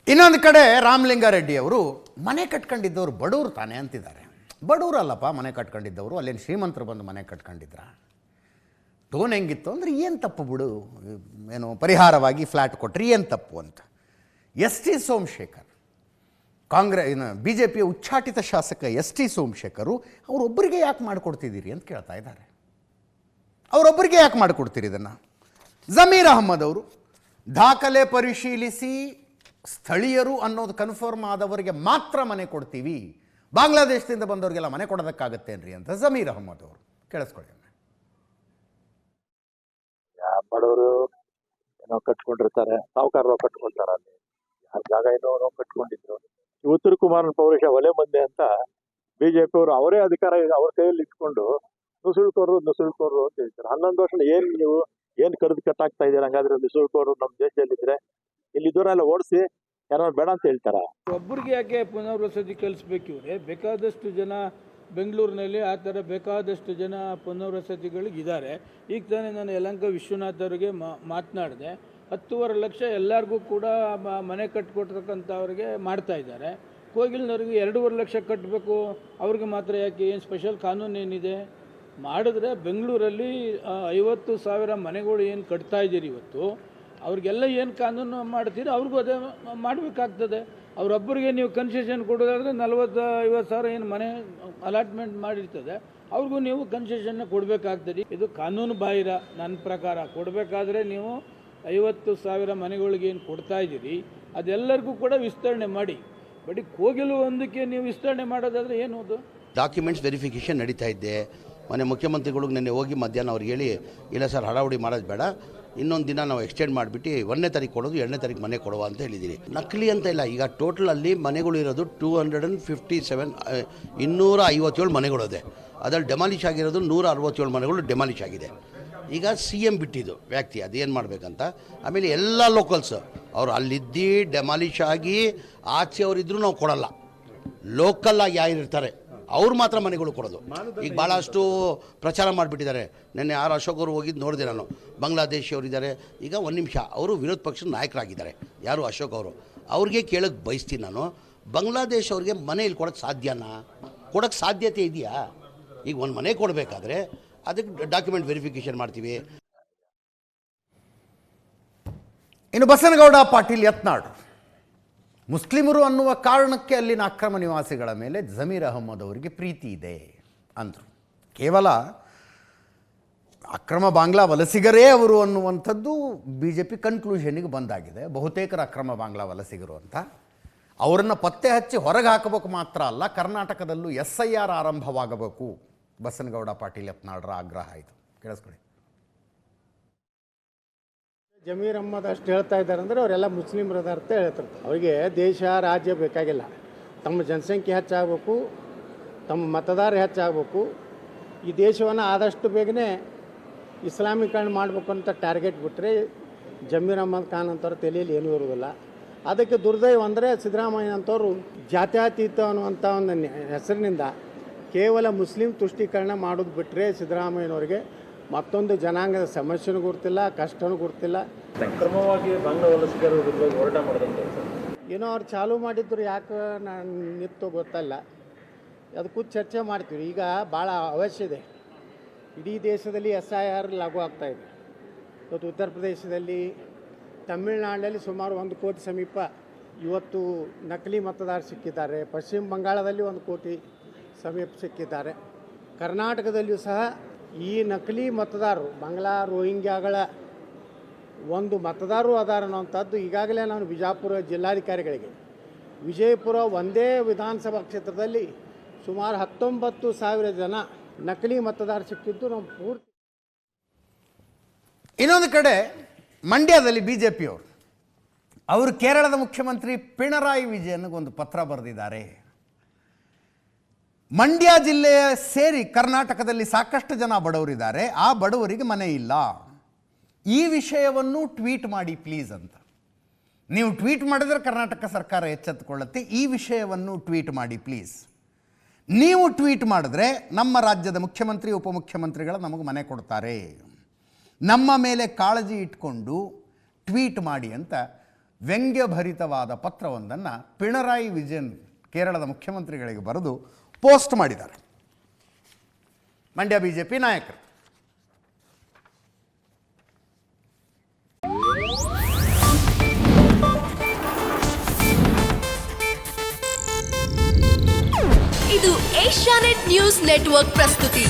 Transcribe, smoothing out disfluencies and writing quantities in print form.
ಇನ್ನೊಂದು ಕಡೆ ರಾಮಲಿಂಗಾರೆಡ್ಡಿ ಅವರು ಮನೆ ಕಟ್ಕೊಂಡಿದ್ದವರು ಬಡವರು ತಾನೇ ಅಂತಿದ್ದಾರೆ. ಬಡವರಲ್ಲಪ್ಪ ಮನೆ ಕಟ್ಕೊಂಡಿದ್ದವರು, ಅಲ್ಲೇನು ಶ್ರೀಮಂತರು ಬಂದು ಮನೆ ಕಟ್ಕೊಂಡಿದ್ರ. ಟೋನ್ ಹೆಂಗಿತ್ತು ಅಂದರೆ ಏನು ತಪ್ಪು ಬಿಡು, ಏನು ಪರಿಹಾರವಾಗಿ ಫ್ಲ್ಯಾಟ್ ಕೊಟ್ಟರೆ ಏನು ತಪ್ಪು ಅಂತ. ಟಿ ಸೋಮಶೇಖರ್, BJPಯ ಉಚ್ಚಾಟಿತ ಶಾಸಕ ಟಿ ಸೋಮಶೇಖರು ಅವರೊಬ್ಬರಿಗೆ ಯಾಕೆ ಮಾಡಿಕೊಡ್ತಿದ್ದೀರಿ ಅಂತ ಕೇಳ್ತಾ ಇದ್ದಾರೆ. ಅವರೊಬ್ಬರಿಗೆ ಯಾಕೆ ಮಾಡಿಕೊಡ್ತೀರಿ ಇದನ್ನು? ಜಮೀರ್ ಅಹಮ್ಮದ್ ಅವರು ದಾಖಲೆ ಪರಿಶೀಲಿಸಿ ಸ್ಥಳೀಯರು ಅನ್ನೋದು ಕನ್ಫರ್ಮ್ ಆದವರಿಗೆ ಮಾತ್ರ ಮನೆ ಕೊಡ್ತೀವಿ, ಬಾಂಗ್ಲಾದೇಶದಿಂದ ಬಂದವರಿಗೆಲ್ಲ ಮನೆ ಕೊಡೋದಕ್ಕಾಗತ್ತೇನ್ರಿ ಅಂತ ಜಮೀರ್ ಅಹಮ್ಮದ್ ಅವರು. ಕೇಳಿಸ್ಕೊಳ್ಳಿ. ಬಡವರು ಏನೋ ಕಟ್ಕೊಂಡಿರ್ತಾರೆ, ಸಾಹುಕಾರರು ಕಟ್ಕೊಳ್ತಾರೆ, ಅಲ್ಲಿ ಯಾರ ಜಾಗ ಏನೋ ಕಟ್ಕೊಂಡಿದ್ರು. ಉತ್ತರ ಕುಮಾರನ ಪೌರುಷ ಒಲೆ ಮಂದೆ ಅಂತ ಬಿಜೆಪಿ ಅವರು ಅವರೇ ಅಧಿಕಾರ ಅವ್ರ ಕೈಯಲ್ಲಿ ಇಟ್ಕೊಂಡು ನುಸುಳ್ಕೋರು ಅಂತ ಹೇಳ್ತಾರೆ. 11 ವರ್ಷ ಏನ್ ಕರೆದು ಕಟ್ಟಾಗ್ತಾ ಇದ್ದಾರೆ. ಹಂಗಾದ್ರೆ ನುಸುಳ್ಕೋರು ನಮ್ಮ ದೇಶದಲ್ಲಿದ್ರೆ ಇಲ್ಲಿ ದೂರ ಓಡಿಸಿ ಯಾರು ಬೇಡ ಅಂತ ಹೇಳ್ತಾರ. ಒಬ್ಬರಿಗೆ ಯಾಕೆ ಪುನರ್ವಸತಿ ಕಲಿಸ್ಬೇಕು? ಇವ್ರೆ ಬೇಕಾದಷ್ಟು ಜನ ಬೆಂಗಳೂರಿನಲ್ಲಿ ಆ ಥರ ಬೇಕಾದಷ್ಟು ಜನ ಪುನರ್ವಸತಿಗಳಿದ್ದಾರೆ. ಈಗ ತಾನೇ ನಾನು ಯಲಹಂಕ ವಿಶ್ವನಾಥ್ ಅವರಿಗೆ ಮಾತನಾಡಿದೆ. 10.5 ಲಕ್ಷ ಎಲ್ಲರಿಗೂ ಕೂಡ ಮನೆ ಕಟ್ಟಿಕೊಡ್ತಕ್ಕಂಥವ್ರಿಗೆ ಮಾಡ್ತಾ ಇದ್ದಾರೆ. ಕೋಗಿಲ್ನವ್ರಿಗೆ 2.5 ಲಕ್ಷ ಕಟ್ಟಬೇಕು, ಅವ್ರಿಗೆ ಮಾತ್ರ ಯಾಕೆ? ಏನು ಸ್ಪೆಷಲ್ ಕಾನೂನು ಏನಿದೆ? ಮಾಡಿದ್ರೆ ಬೆಂಗಳೂರಲ್ಲಿ 50,000 ಮನೆಗಳು ಏನು ಕಟ್ತಾ ಇದ್ದೀರಿ ಇವತ್ತು, ಅವ್ರಿಗೆಲ್ಲ ಏನು ಕಾನೂನು ಮಾಡ್ತೀರಿ ಅವ್ರಿಗೂ ಅದೇ ಮಾಡಬೇಕಾಗ್ತದೆ. ಅವರೊಬ್ಬರಿಗೆ ನೀವು ಕನ್ಸೆಷನ್ ಕೊಡೋದಾದರೆ 40-50 ಸಾವಿರ ಏನು ಮನೆ ಅಲಾಟ್ಮೆಂಟ್ ಮಾಡಿರ್ತದೆ, ಅವ್ರಿಗೂ ನೀವು ಕನ್ಸೆಷನ್ನ ಕೊಡಬೇಕಾಗ್ತದೆ. ಇದು ಕಾನೂನು ಬಾಹಿರ ನನ್ನ ಪ್ರಕಾರ. ಕೊಡಬೇಕಾದ್ರೆ ನೀವು 50,000 ಮನೆಗಳಿಗೆ ಏನು ಕೊಡ್ತಾ ಇದ್ದೀರಿ ಅದೆಲ್ಲರಿಗೂ ಕೂಡ ವಿಸ್ತರಣೆ ಮಾಡಿ. ಬಟ್ ಕೋಗಿಲು ಒಂದಕ್ಕೆ ನೀವು ವಿಸ್ತರಣೆ ಮಾಡೋದಾದರೆ ಏನು? ಅದು ಡಾಕ್ಯುಮೆಂಟ್ಸ್ ವೆರಿಫಿಕೇಷನ್ ನಡೀತಾ ಇದ್ದೆ. ಮನೆ ಮುಖ್ಯಮಂತ್ರಿಗಳಿಗೆ ನೆನ್ನೆ ಹೋಗಿ ಮಧ್ಯಾಹ್ನ ಅವ್ರಿಗೆ ಹೇಳಿ, ಇಲ್ಲ ಸರ್ ಹಡಾವಡಿ ಮಾಡೋದು ಬೇಡ, ಇನ್ನೊಂದು ದಿನ ನಾವು ಎಕ್ಸ್ಟೆಂಡ್ ಮಾಡಿಬಿಟ್ಟು 1ನೇ ತಾರೀಕು ಕೊಡೋದು, 2ನೇ ತಾರೀಕು ಮನೆ ಕೊಡುವ ಅಂತ ಹೇಳಿದ್ದೀನಿ. ನಕಲಿ ಅಂತ ಇಲ್ಲ. ಈಗ ಟೋಟಲಲ್ಲಿ ಮನೆಗಳು ಇರೋದು 257 257 ಮನೆಗಳಿದೆ. ಅದರಲ್ಲಿ ಡೆಮಾಲಿಷ್ ಆಗಿರೋದು 167 ಮನೆಗಳು ಡೆಮಾಲಿಷ್ ಆಗಿದೆ. ಈಗ CM ಬಿಟ್ಟಿದ್ದು ವ್ಯಕ್ತಿ ಅದೇನು ಮಾಡಬೇಕಂತ. ಆಮೇಲೆ ಎಲ್ಲ ಲೋಕಲ್ಸ್ ಅವರು ಅಲ್ಲಿದ್ದು ಡೆಮಾಲಿಷ್ ಆಗಿ ಆಚೆ ಅವರಿದ್ದರೂ ನಾವು ಕೊಡಲ್ಲ. ಲೋಕಲ್ಲಾಗಿ ಯಾರಿರ್ತಾರೆ ಅವ್ರು ಮಾತ್ರ ಮನೆಗಳು ಕೊಡೋದು. ಈಗ ಭಾಳಷ್ಟು ಪ್ರಚಾರ ಮಾಡಿಬಿಟ್ಟಿದ್ದಾರೆ. ನೆನ್ನೆ ಅಶೋಕ್ ಅವರು ಹೋಗಿದ್ದು ನೋಡಿದೆ ನಾನು. ಬಾಂಗ್ಲಾದೇಶಿಯವರಿದ್ದಾರೆ. ಈಗ 1 ನಿಮಿಷ, ಅವರು ವಿರೋಧ ಪಕ್ಷದ ನಾಯಕರಾಗಿದ್ದಾರೆ. ಯಾರು? ಅಶೋಕ್ ಅವರು. ಅವ್ರಿಗೆ ಕೇಳೋಕ್ಕೆ ಬಯಸ್ತೀನಿ ನಾನು, ಬಾಂಗ್ಲಾದೇಶ ಅವ್ರಿಗೆ ಮನೆ ಇಲ್ಲಿ ಕೊಡೋಕ್ಕೆ ಸಾಧ್ಯನಾ? ಕೊಡೋಕ್ಕೆ ಸಾಧ್ಯತೆ ಇದೆಯಾ? ಈಗ ಒಂದು ಮನೆ ಕೊಡಬೇಕಾದ್ರೆ ಅದಕ್ಕೆ ಡಾಕ್ಯುಮೆಂಟ್ ವೆರಿಫಿಕೇಷನ್ ಮಾಡ್ತೀವಿ. ಇನ್ನು ಬಸನಗೌಡ ಪಾಟೀಲ್ ಯತ್ನಾಳ್ ಮುಸ್ಲಿಮರು ಅನ್ನುವ ಕಾರಣಕ್ಕೆ ಅಲ್ಲಿನ ಅಕ್ರಮ ನಿವಾಸಿಗಳ ಮೇಲೆ ಜಮೀರ್ ಅಹಮ್ಮದ್ ಅವರಿಗೆ ಪ್ರೀತಿ ಇದೆ ಅಂದರು. ಕೇವಲ ಅಕ್ರಮ ಬಾಂಗ್ಲಾ ವಲಸಿಗರೇ ಅವರು ಅನ್ನುವಂಥದ್ದು BJP ಕನ್ಕ್ಲೂಷನ್ನಿಗೆ ಬಂದಾಗಿದೆ. ಬಹುತೇಕರ ಅಕ್ರಮ ಬಾಂಗ್ಲಾ ವಲಸಿಗರು ಅಂತ. ಅವರನ್ನು ಪತ್ತೆ ಹಚ್ಚಿ ಹೊರಗೆ ಹಾಕಬೇಕು ಮಾತ್ರ ಅಲ್ಲ, ಕರ್ನಾಟಕದಲ್ಲೂ SIR ಆರಂಭವಾಗಬೇಕು. ಬಸನಗೌಡ ಪಾಟೀಲ್ ಯತ್ನಾಳ್ರ ಆಗ್ರಹ ಇದು. ಕೇಳಿಸ್ಕೊಳ್ಳಿ. ಜಮೀರ್ ಅಹಮ್ಮದ್ ಅಷ್ಟು ಹೇಳ್ತಾ ಇದ್ದಾರೆ ಅಂದರೆ ಅವರೆಲ್ಲ ಮುಸ್ಲಿಮರು ಅದಾರ ಅಂತ ಹೇಳ್ತಾರೆ. ಅವರಿಗೆ ದೇಶ ರಾಜ್ಯ ಬೇಕಾಗಿಲ್ಲ. ತಮ್ಮ ಜನಸಂಖ್ಯೆ ಹೆಚ್ಚಾಗಬೇಕು, ತಮ್ಮ ಮತದಾರ ಹೆಚ್ಚಾಗಬೇಕು, ಈ ದೇಶವನ್ನು ಆದಷ್ಟು ಬೇಗನೆ ಇಸ್ಲಾಮೀಕರಣ ಮಾಡಬೇಕು ಅಂತ ಟಾರ್ಗೆಟ್ ಬಿಟ್ಟರೆ ಜಮೀರ್ ಅಹಮ್ಮದ್ ಖಾನ್ ಅಂತವ್ರ ತಲೆಯಲ್ಲಿ ಏನೂ ಇರೋದಿಲ್ಲ. ಅದಕ್ಕೆ ದುರ್ದೈವ ಅಂದರೆ ಸಿದ್ದರಾಮಯ್ಯ ಅಂತವರು ಜಾತ್ಯತೀತ ಅನ್ನುವಂಥ ಒಂದು ಹೆಸರಿನಿಂದ ಕೇವಲ ಮುಸ್ಲಿಂ ತುಷ್ಟೀಕರಣ ಮಾಡೋದು ಬಿಟ್ಟರೆ ಸಿದ್ದರಾಮಯ್ಯನವ್ರಿಗೆ ಮತ್ತೊಂದು ಜನಾಂಗದ ಸಮಸ್ಯೆನೂ ಗೊತ್ತಿಲ್ಲ, ಕಷ್ಟನೂ ಗೊತ್ತಿಲ್ಲ. ಕ್ರಮವಾಗಿ ಬಾಂಗ್ಲಾ ವಲಸಿಗರ ವಿರುದ್ಧ ಹೋರಾಟ ಮಾಡಿದಂತೆ ಏನೋ ಅವ್ರು ಚಾಲೂ ಮಾಡಿದ್ರು, ಯಾಕೆ ನಾನು ನಿಂತು ಗೊತ್ತಲ್ಲ. ಅದಕ್ಕೂ ಚರ್ಚೆ ಮಾಡ್ತೀವಿ. ಈಗ ಭಾಳ ಅವಶ್ಯ ಇದೆ. ಇಡೀ ದೇಶದಲ್ಲಿ SIR ಲಾಗು ಆಗ್ತಾಯಿದೆ. ಇವತ್ತು ಉತ್ತರ ಪ್ರದೇಶದಲ್ಲಿ, ತಮಿಳುನಾಡಿನಲ್ಲಿ ಸುಮಾರು 1 ಕೋಟಿ ಸಮೀಪ ಇವತ್ತು ನಕಲಿ ಮತದಾರ ಸಿಕ್ಕಿದ್ದಾರೆ. ಪಶ್ಚಿಮ ಬಂಗಾಳದಲ್ಲಿ 1 ಕೋಟಿ ಸಮೀಪ ಸಿಕ್ಕಿದ್ದಾರೆ. ಕರ್ನಾಟಕದಲ್ಲಿಯೂ ಸಹ ಈ ನಕಲಿ ಮತದಾರರು ಬಾಂಗ್ಲಾ ರೋಹಿಂಗ್ಯಾಗಳ ಒಂದು ಮತದಾರರು ಅದಾರ ಅನ್ನೋಂಥದ್ದು ಈಗಾಗಲೇ ನಾನು ಬಿಜಾಪುರ ಜಿಲ್ಲಾಧಿಕಾರಿಗಳಿಗೆ, ವಿಜಯಪುರ ಒಂದೇ ವಿಧಾನಸಭಾ ಕ್ಷೇತ್ರದಲ್ಲಿ ಸುಮಾರು 19,000 ಜನ ನಕಲಿ ಮತದಾರ ಸಿಕ್ಕಿದ್ದು ನಾವು ಪೂರ್ತಿ. ಇನ್ನೊಂದು ಕಡೆ ಮಂಡ್ಯದಲ್ಲಿ BJPಯವರು ಅವರು ಕೇರಳದ ಮುಖ್ಯಮಂತ್ರಿ ಪಿಣರಾಯಿ ವಿಜಯನ್ಗೊಂದು ಪತ್ರ ಬರೆದಿದ್ದಾರೆ. ಮಂಡ್ಯ ಜಿಲ್ಲೆಯ ಸೇರಿ ಕರ್ನಾಟಕದಲ್ಲಿ ಸಾಕಷ್ಟು ಜನ ಬಡವರಿದ್ದಾರೆ, ಆ ಬಡವರಿಗೆ ಮನೆ ಇಲ್ಲ, ಈ ವಿಷಯವನ್ನು ಟ್ವೀಟ್ ಮಾಡಿ ಪ್ಲೀಸ್ ಅಂತ. ನೀವು ಟ್ವೀಟ್ ಮಾಡಿದರೆ ಕರ್ನಾಟಕ ಸರ್ಕಾರ ಎಚ್ಚೆತ್ತುಕೊಳ್ಳುತ್ತೆ. ಈ ವಿಷಯವನ್ನು ಟ್ವೀಟ್ ಮಾಡಿ ಪ್ಲೀಸ್. ನೀವು ಟ್ವೀಟ್ ಮಾಡಿದ್ರೆ ನಮ್ಮ ರಾಜ್ಯದ ಮುಖ್ಯಮಂತ್ರಿ ಉಪಮುಖ್ಯಮಂತ್ರಿಗಳು ನಮಗೆ ಮನೆ ಕೊಡ್ತಾರೆ, ನಮ್ಮ ಮೇಲೆ ಕಾಳಜಿ ಇಟ್ಕೊಂಡು ಟ್ವೀಟ್ ಮಾಡಿ ಅಂತ ವ್ಯಂಗ್ಯಭರಿತವಾದ ಪತ್ರವೊಂದನ್ನು ಪಿಣರಾಯಿ ವಿಜಯನ್ ಕೇರಳದ ಮುಖ್ಯಮಂತ್ರಿಗಳಿಗೆ ಬರೆದು ಪೋಸ್ಟ್ ಮಾಡಿದ್ದಾರೆ. ಮಂಡ್ಯ ಬಿಜೆಪಿ ನಾಯಕರು. ಇದು ಏಷ್ಯಾನೆಟ್ ನ್ಯೂಸ್ ನೆಟ್ವರ್ಕ್ ಪ್ರಸ್ತುತಿ.